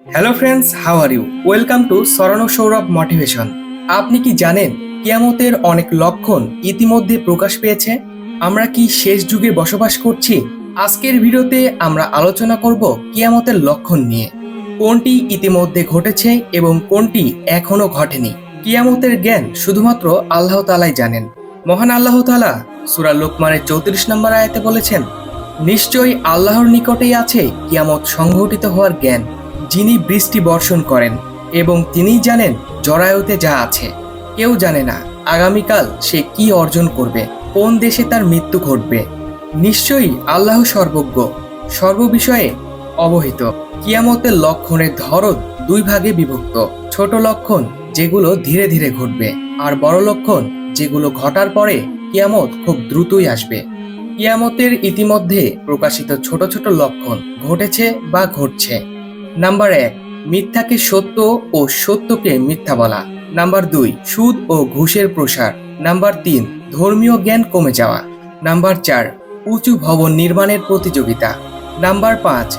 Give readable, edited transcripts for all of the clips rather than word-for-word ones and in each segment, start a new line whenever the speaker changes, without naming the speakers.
Hello friends, how are you? Welcome to সরানো Sourav motivation. আপনি কি জানেন কিয়ামতের অনেক লক্ষণ ইতিমধ্যে প্রকাশ পেয়েছে? আমরা কি শেষ যুগে বসবাস করছি? আজকের ভিডিওতে আমরা আলোচনা করব কিয়ামতের লক্ষণ নিয়ে। কোনটি ইতিমধ্যে ঘটেছে এবং কোনটি এখনো ঘটেনি। কিয়ামতের জ্ঞান শুধুমাত্র আল্লাহ তাআলাই জানেন। মহান আল্লাহ তাআলা সূরা লোকমানের 34 নম্বর আয়াতে বলেছেন, নিশ্চয়ই আল্লাহর নিকটেই আছে কিয়ামত সংঘটিত হওয়ার জ্ঞান, যিনি বৃষ্টি বর্ষণ করেন এবং তিনিই জানেন জরায়ুতে যা আছে। কেউ জানে না আগামীকাল সে কি অর্জন করবে, কোন দেশে তার মৃত্যু ঘটবে। নিশ্চয়ই আল্লাহ সর্বজ্ঞ, সর্ববিষয়ে অবহিত। কিয়ামতের লক্ষণের ধরন দুই ভাগে বিভক্ত। ছোট লক্ষণ যেগুলো ধীরে ধীরে ঘটবে, আর বড় লক্ষণ যেগুলো ঘটার পরে কিয়ামত খুব দ্রুতই আসবে। কিয়ামতের ইতিমধ্যে প্রকাশিত ছোট ছোট লক্ষণ ঘটেছে বা ঘটছে। নাম্বার 1, মিথ্যাকে সত্য ও সত্যকে মিথ্যা বলা। নাম্বার 2, সুদ ও ঘুষের প্রসার। নাম্বার 3, ধর্মীয় জ্ঞান কমে যাওয়া। নাম্বার 4, উঁচু ভবন নির্মাণের প্রতিযোগিতা। নাম্বার 5,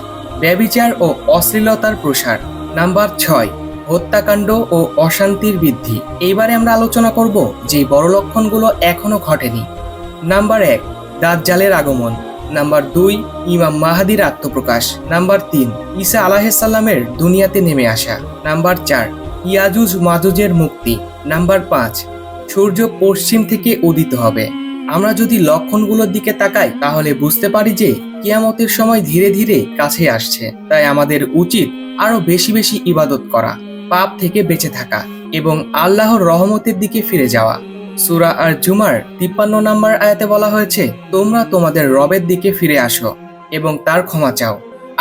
ব্যভিচার ও অশ্লীলতার প্রসার। নাম্বার 6, হত্যাকাণ্ড ও অশান্তির বৃদ্ধি। এইবারে আমরা আলোচনা করব যে বড় লক্ষণগুলো এখনো ঘটেনি। নাম্বার 1, দাজ্জালের আগমন। নাম্বার 2, ইমাম মাহাদির আত্মপ্রকাশ। নাম্বার 3, ঈসা আলাইহিসসালামের দুনিয়াতে নেমে আসা। নাম্বার 4, ইয়াজুজ মাজুজের মুক্তি। নাম্বার 5, সূর্য পশ্চিম থেকে উদিত হবে। আমরা যদি লক্ষণগুলোর দিকে তাকাই তাহলে বুঝতে পারি যে কিয়ামতের সময় ধীরে ধীরে কাছে আসছে। তাই আমাদের উচিত আরো বেশি বেশি ইবাদত করা, পাপ থেকে বেঁচে থাকা এবং আল্লাহর রহমতের দিকে ফিরে যাওয়া। সূরা আর জুমার 53 নম্বর আয়াতে বলা হয়েছে, তোমরা তোমাদের রবের দিকে ফিরে আসো এবং তার ক্ষমা চাও।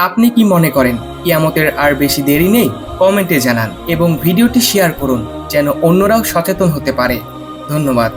আপনি কি মনে করেন কিয়ামতের আর বেশি দেরি নেই? কমেন্টে জানান এবং ভিডিওটি শেয়ার করুন যেন অন্যরাও সচেতন হতে পারে। ধন্যবাদ।